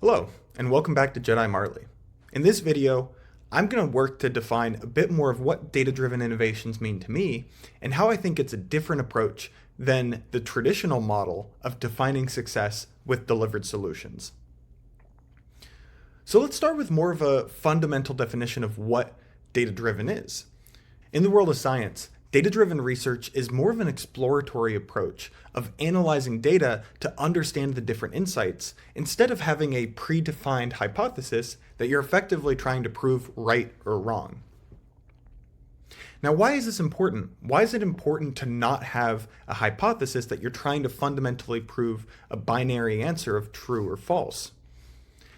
Hello, and welcome back to Jedi Marley. In this video, I'm going to work to define a bit more of what data-driven innovations mean to me, and how I think it's a different approach than the traditional model of defining success with delivered solutions. So let's start with more of a fundamental definition of what data-driven is. In the world of science, data-driven research is more of an exploratory approach of analyzing data to understand the different insights, instead of having a predefined hypothesis that you're effectively trying to prove right or wrong. Now, why is this important? Why is it important to not have a hypothesis that you're trying to fundamentally prove a binary answer of true or false?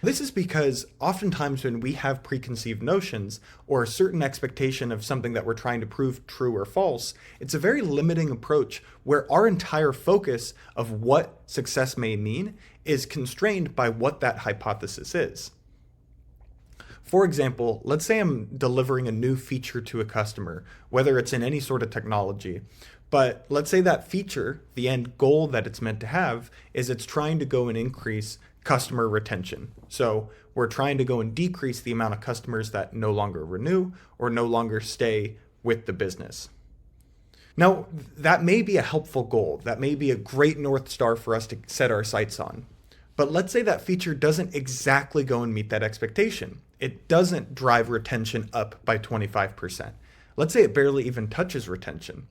This is because oftentimes when we have preconceived notions or a certain expectation of something that we're trying to prove true or false, it's a very limiting approach where our entire focus of what success may mean is constrained by what that hypothesis is. For example, let's say I'm delivering a new feature to a customer, whether it's in any sort of technology, but let's say that feature, the end goal that it's meant to have, is it's trying to go and increase customer retention. So we're trying to go and decrease the amount of customers that no longer renew or no longer stay with the business. Now, that may be a helpful goal. That may be a great North Star for us to set our sights on. But let's say that feature doesn't exactly go and meet that expectation. It doesn't drive retention up by 25%. Let's say it barely even touches retention.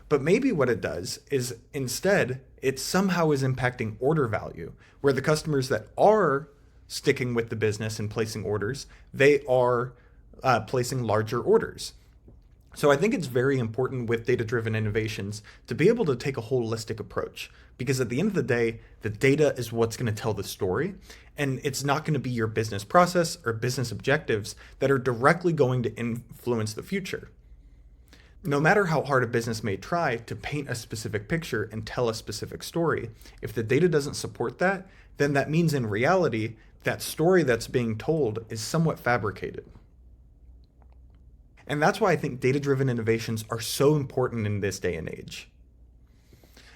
But maybe what it does is instead, it somehow is impacting order value, where the customers that are sticking with the business and placing orders, they are placing larger orders. So I think it's very important with data-driven innovations to be able to take a holistic approach, because at the end of the day, the data is what's going to tell the story, and it's not going to be your business process or business objectives that are directly going to influence the future. No matter how hard a business may try to paint a specific picture and tell a specific story, if the data doesn't support that, then that means in reality, that story that's being told is somewhat fabricated. And that's why I think data-driven innovations are so important in this day and age.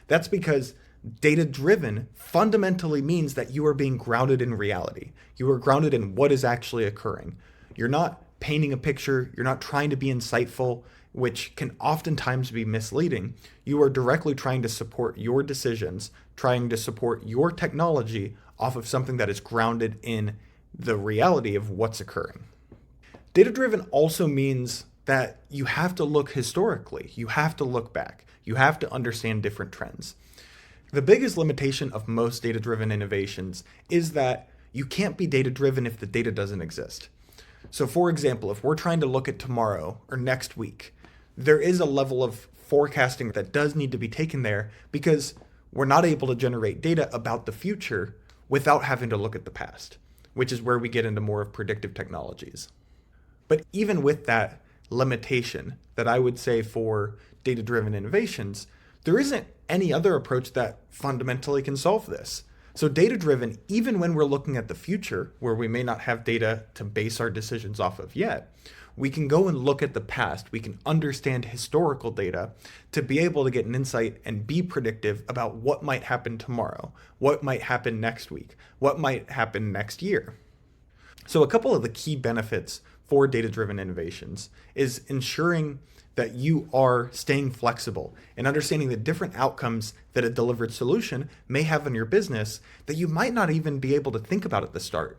That's because data-driven fundamentally means that you are being grounded in reality. You are grounded in what is actually occurring. You're not painting a picture, you're not trying to be insightful, which can oftentimes be misleading. You are directly trying to support your decisions, trying to support your technology off of something that is grounded in the reality of what's occurring. Data-driven also means that you have to look historically. You have to look back. You have to understand different trends. The biggest limitation of most data-driven innovations is that you can't be data-driven if the data doesn't exist. So for example, if we're trying to look at tomorrow or next week, there is a level of forecasting that does need to be taken there, because we're not able to generate data about the future without having to look at the past, which is where we get into more of predictive technologies. But even with that limitation that I would say for data-driven innovations, there isn't any other approach that fundamentally can solve this. So data-driven, even when we're looking at the future, where we may not have data to base our decisions off of yet, we can go and look at the past. We can understand historical data to be able to get an insight and be predictive about what might happen tomorrow, what might happen next week, what might happen next year. So a couple of the key benefits for data-driven innovations is ensuring that you are staying flexible and understanding the different outcomes that a delivered solution may have in your business that you might not even be able to think about at the start.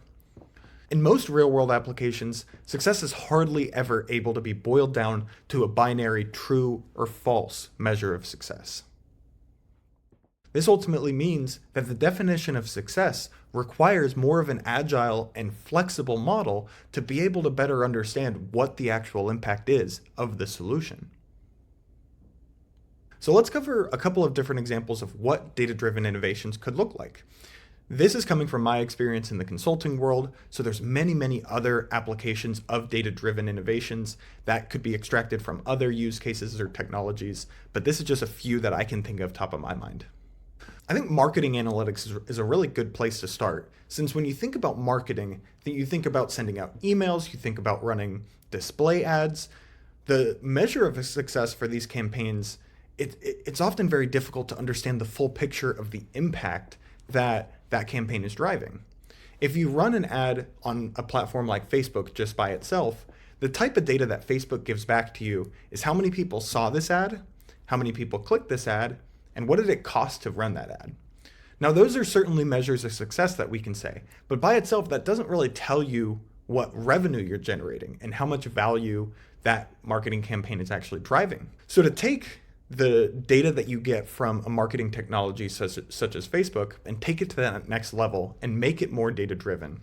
In most real-world applications, success is hardly ever able to be boiled down to a binary true or false measure of success. This ultimately means that the definition of success requires more of an agile and flexible model to be able to better understand what the actual impact is of the solution. So let's cover a couple of different examples of what data-driven innovations could look like. This is coming from my experience in the consulting world, so there's many other applications of data-driven innovations that could be extracted from other use cases or technologies, but this is just a few that I can think of top of my mind. I think marketing analytics is a really good place to start, since when you think about marketing, you think about sending out emails, you think about running display ads. The measure of success for these campaigns, it's often very difficult to understand the full picture of the impact that campaign is driving. If you run an ad on a platform like Facebook just by itself, the type of data that Facebook gives back to you is how many people saw this ad, how many people clicked this ad, and what did it cost to run that ad. Now, those are certainly measures of success that we can say, but by itself, that doesn't really tell you what revenue you're generating and how much value that marketing campaign is actually driving. So to take the data that you get from a marketing technology such as Facebook and take it to that next level and make it more data driven,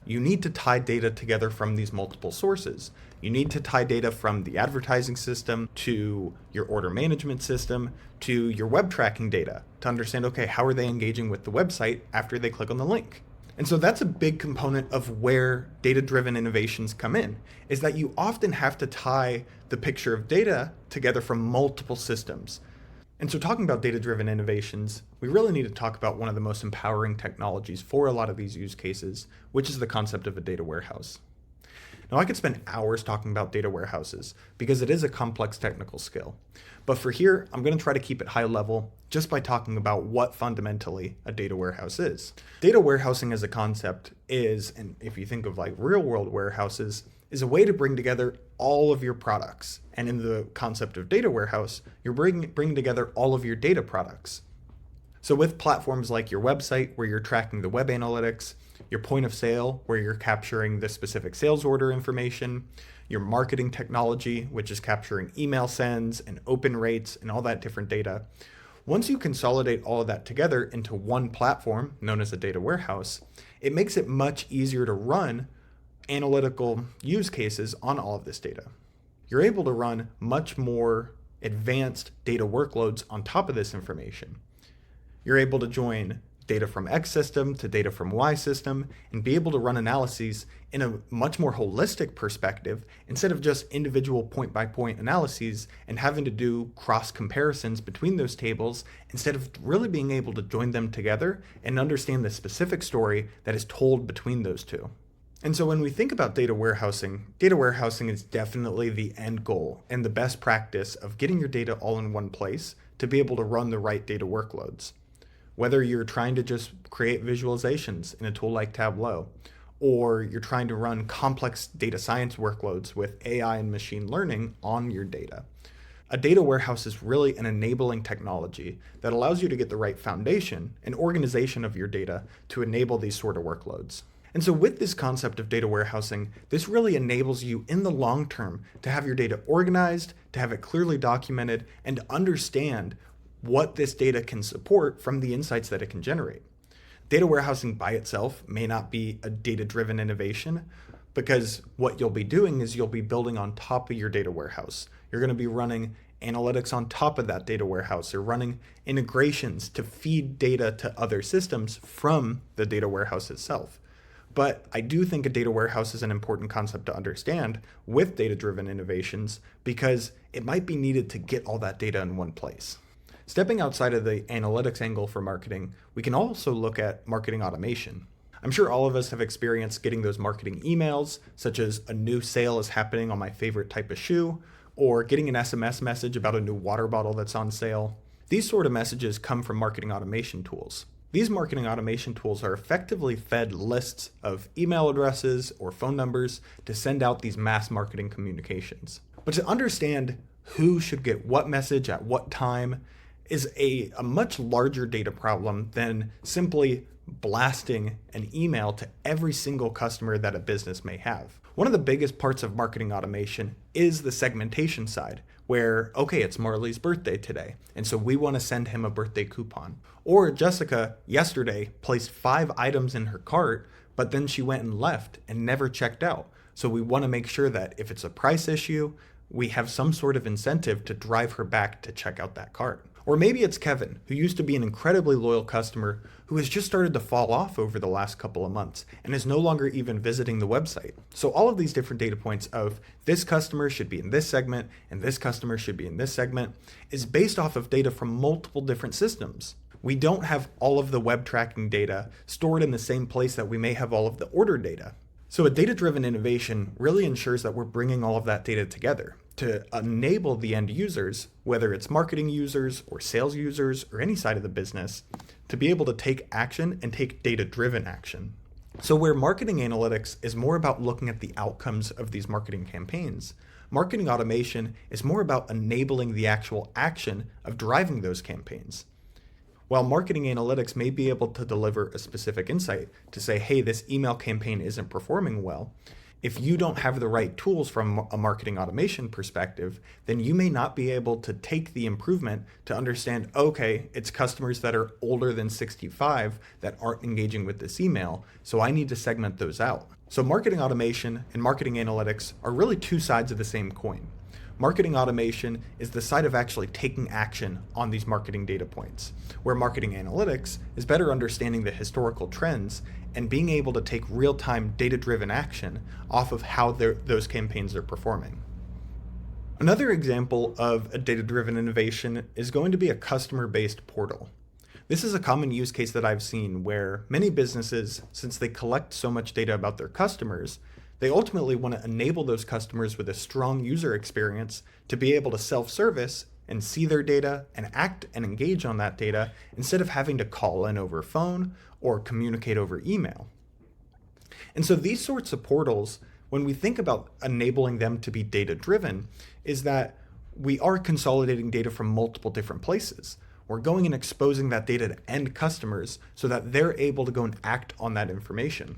you need to tie data together from these multiple sources. You need to tie data from the advertising system to your order management system to your web tracking data to understand, okay, how are they engaging with the website after they click on the link? And so that's a big component of where data-driven innovations come in, is that you often have to tie the picture of data together from multiple systems. And so talking about data-driven innovations, we really need to talk about one of the most empowering technologies for a lot of these use cases, which is the concept of a data warehouse. Now, I could spend hours talking about data warehouses because it is a complex technical skill. But for here, I'm going to try to keep it high level just by talking about what fundamentally a data warehouse is. Data warehousing as a concept is, and if you think of like real world warehouses, is a way to bring together all of your products. And in the concept of data warehouse, you're bringing together all of your data products. So with platforms like your website, where you're tracking the web analytics, your point of sale, where you're capturing the specific sales order information, your marketing technology, which is capturing email sends and open rates and all that different data. Once you consolidate all of that together into one platform known as a data warehouse, it makes it much easier to run analytical use cases on all of this data. You're able to run much more advanced data workloads on top of this information. You're able to join data from X system to data from Y system and be able to run analyses in a much more holistic perspective instead of just individual point-by-point analyses and having to do cross comparisons between those tables instead of really being able to join them together and understand the specific story that is told between those two. And so when we think about data warehousing is definitely the end goal and the best practice of getting your data all in one place to be able to run the right data workloads. Whether you're trying to just create visualizations in a tool like Tableau, or you're trying to run complex data science workloads with AI and machine learning on your data. A data warehouse is really an enabling technology that allows you to get the right foundation and organization of your data to enable these sort of workloads. And so with this concept of data warehousing, this really enables you in the long term to have your data organized, to have it clearly documented, and to understand what this data can support from the insights that it can generate. Data warehousing by itself may not be a data-driven innovation because what you'll be doing is you'll be building on top of your data warehouse. You're going to be running analytics on top of that data warehouse. You're running integrations to feed data to other systems from the data warehouse itself. But I do think a data warehouse is an important concept to understand with data-driven innovations because it might be needed to get all that data in one place. Stepping outside of the analytics angle for marketing, we can also look at marketing automation. I'm sure all of us have experienced getting those marketing emails, such as a new sale is happening on my favorite type of shoe, or getting an SMS message about a new water bottle that's on sale. These sort of messages come from marketing automation tools. These marketing automation tools are effectively fed lists of email addresses or phone numbers to send out these mass marketing communications. But to understand who should get what message at what time is a much larger data problem than simply blasting an email to every single customer that a business may have. One of the biggest parts of marketing automation is the segmentation side, where, okay, it's Marley's birthday today, and so we want to send him a birthday coupon. Or Jessica yesterday placed 5 items in her cart, but then she went and left and never checked out. So we want to make sure that if it's a price issue, we have some sort of incentive to drive her back to check out that cart. Or maybe it's Kevin, who used to be an incredibly loyal customer who has just started to fall off over the last couple of months and is no longer even visiting the website. So all of these different data points of this customer should be in this segment and this customer should be in this segment is based off of data from multiple different systems. We don't have all of the web tracking data stored in the same place that we may have all of the order data. So a data-driven innovation really ensures that we're bringing all of that data together to enable the end users, whether it's marketing users or sales users or any side of the business, to be able to take action and take data-driven action. So where marketing analytics is more about looking at the outcomes of these marketing campaigns, marketing automation is more about enabling the actual action of driving those campaigns. While marketing analytics may be able to deliver a specific insight to say, hey, this email campaign isn't performing well, if you don't have the right tools from a marketing automation perspective, then you may not be able to take the improvement to understand, okay, it's customers that are older than 65 that aren't engaging with this email, so I need to segment those out. So marketing automation and marketing analytics are really two sides of the same coin. Marketing automation is the side of actually taking action on these marketing data points, where marketing analytics is better understanding the historical trends and being able to take real-time data-driven action off of how those campaigns are performing. Another example of a data-driven innovation is going to be a customer-based portal. This is a common use case that I've seen where many businesses, since they collect so much data about their customers, they ultimately want to enable those customers with a strong user experience to be able to self-service and see their data and act and engage on that data instead of having to call in over phone or communicate over email. And so these sorts of portals, when we think about enabling them to be data-driven, is that we are consolidating data from multiple different places. We're going and exposing that data to end customers so that they're able to go and act on that information.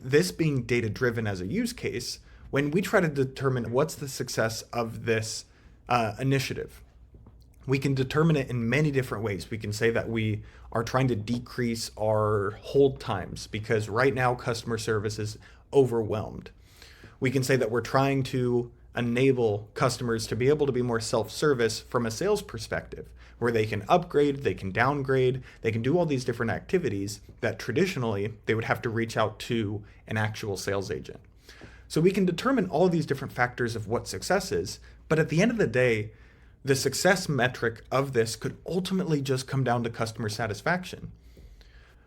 This being data-driven as a use case, when we try to determine what's the success of this initiative, we can determine it in many different ways. We can say that we are trying to decrease our hold times because right now customer service is overwhelmed. We can say that we're trying to enable customers to be able to be more self-service from a sales perspective, where they can upgrade, they can downgrade, they can do all these different activities that traditionally they would have to reach out to an actual sales agent. So we can determine all these different factors of what success is, but at the end of the day, the success metric of this could ultimately just come down to customer satisfaction.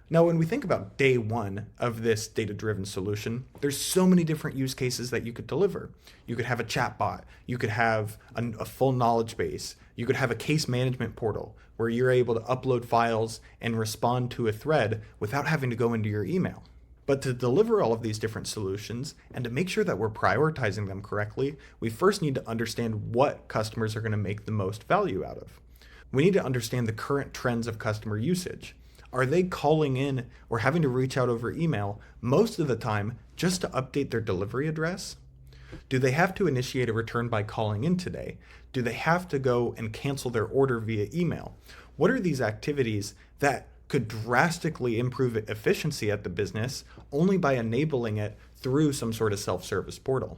Now, when we think about day one of this data-driven solution, there's so many different use cases that you could deliver. You could have a chatbot, you could have a full knowledge base, you could have a case management portal where you're able to upload files and respond to a thread without having to go into your email. But to deliver all of these different solutions and to make sure that we're prioritizing them correctly, we first need to understand what customers are going to make the most value out of. We need to understand the current trends of customer usage. Are they calling in or having to reach out over email most of the time just to update their delivery address? Do they have to initiate a return by calling in today? Do they have to go and cancel their order via email? What are these activities that could drastically improve efficiency at the business only by enabling it through some sort of self-service portal?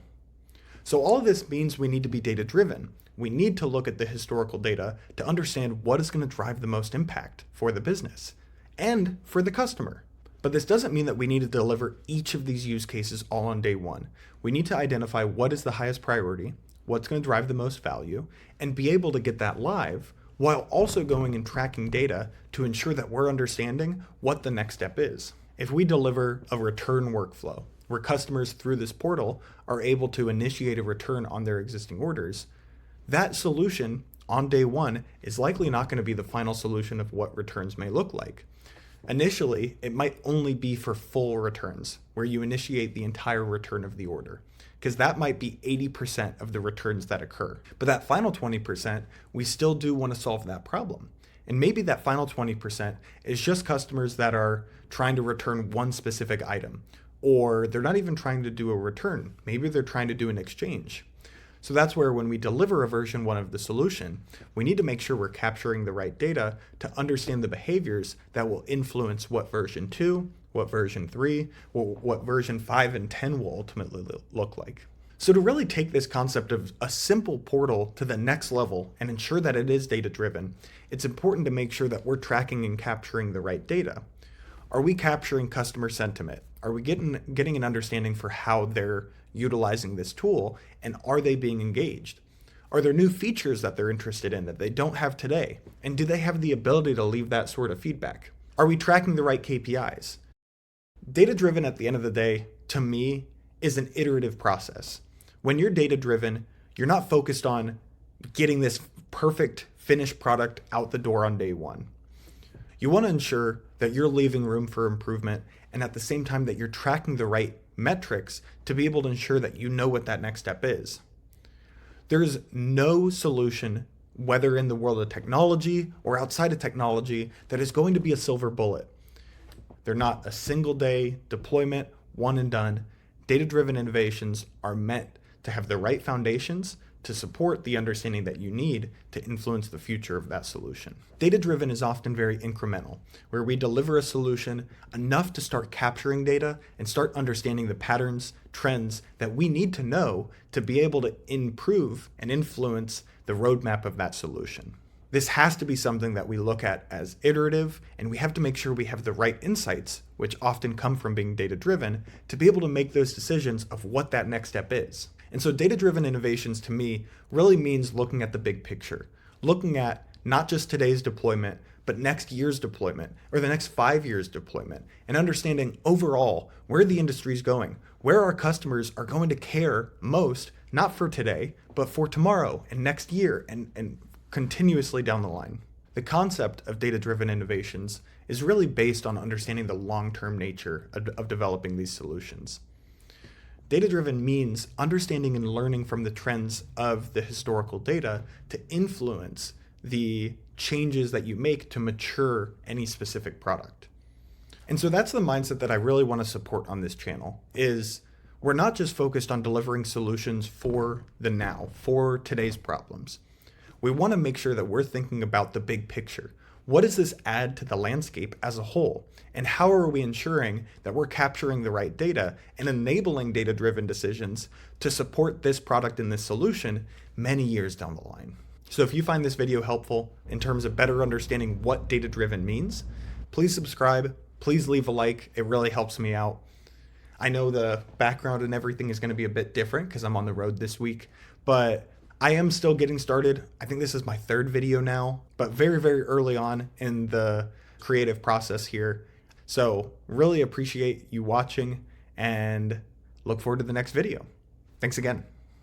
So all of this means we need to be data-driven. We need to look at the historical data to understand what is going to drive the most impact for the business and for the customer. But this doesn't mean that we need to deliver each of these use cases all on day one. We need to identify what is the highest priority, what's going to drive the most value, and be able to get that live while also going and tracking data to ensure that we're understanding what the next step is. If we deliver a return workflow where customers through this portal are able to initiate a return on their existing orders, that solution on day one is likely not going to be the final solution of what returns may look like. Initially, it might only be for full returns, where you initiate the entire return of the order, because that might be 80% of the returns that occur. But that final 20%, we still do want to solve that problem. And maybe that final 20% is just customers that are trying to return one specific item, or they're not even trying to do a return. Maybe they're trying to do an exchange. So that's where when we deliver a version 1 of the solution, we need to make sure we're capturing the right data to understand the behaviors that will influence what version 2, what version 3, what version 5 and 10 will ultimately look like. So to really take this concept of a simple portal to the next level and ensure that it is data-driven, it's important to make sure that we're tracking and capturing the right data. Are we capturing customer sentiment? Are we getting an understanding for how they're utilizing this tool, and are they being engaged? Are there new features that they're interested in that they don't have today? And do they have the ability to leave that sort of feedback? Are we tracking the right KPIs? Data-driven at the end of the day, to me, is an iterative process. When you're data-driven, you're not focused on getting this perfect finished product out the door on day one. You want to ensure that you're leaving room for improvement, and at the same time that you're tracking the right metrics to be able to ensure that you know what that next step is. There's no solution, whether in the world of technology or outside of technology, that is going to be a silver bullet. They're not a single day deployment, one and done. Data-driven innovations are meant to have the right foundations to support the understanding that you need to influence the future of that solution. Data-driven is often very incremental, where we deliver a solution enough to start capturing data and start understanding the patterns, trends that we need to know to be able to improve and influence the roadmap of that solution. This has to be something that we look at as iterative, and we have to make sure we have the right insights, which often come from being data-driven, to be able to make those decisions of what that next step is. And so data-driven innovations to me really means looking at the big picture, looking at not just today's deployment, but next year's deployment or the next 5 years deployment, and understanding overall where the industry is going, where our customers are going to care most, not for today, but for tomorrow and next year and continuously down the line. The concept of data-driven innovations is really based on understanding the long-term nature of developing these solutions. Data-driven means understanding and learning from the trends of the historical data to influence the changes that you make to mature any specific product. And so that's the mindset that I really want to support on this channel, is we're not just focused on delivering solutions for the now, for today's problems. We want to make sure that we're thinking about the big picture. What does this add to the landscape as a whole? And how are we ensuring that we're capturing the right data and enabling data-driven decisions to support this product and this solution many years down the line? So if you find this video helpful in terms of better understanding what data-driven means, please subscribe, please leave a like. It really helps me out. I know the background and everything is going to be a bit different because I'm on the road this week, but I am still getting started. I think this is my third video now, but very, very early on in the creative process here. So really appreciate you watching and look forward to the next video. Thanks again.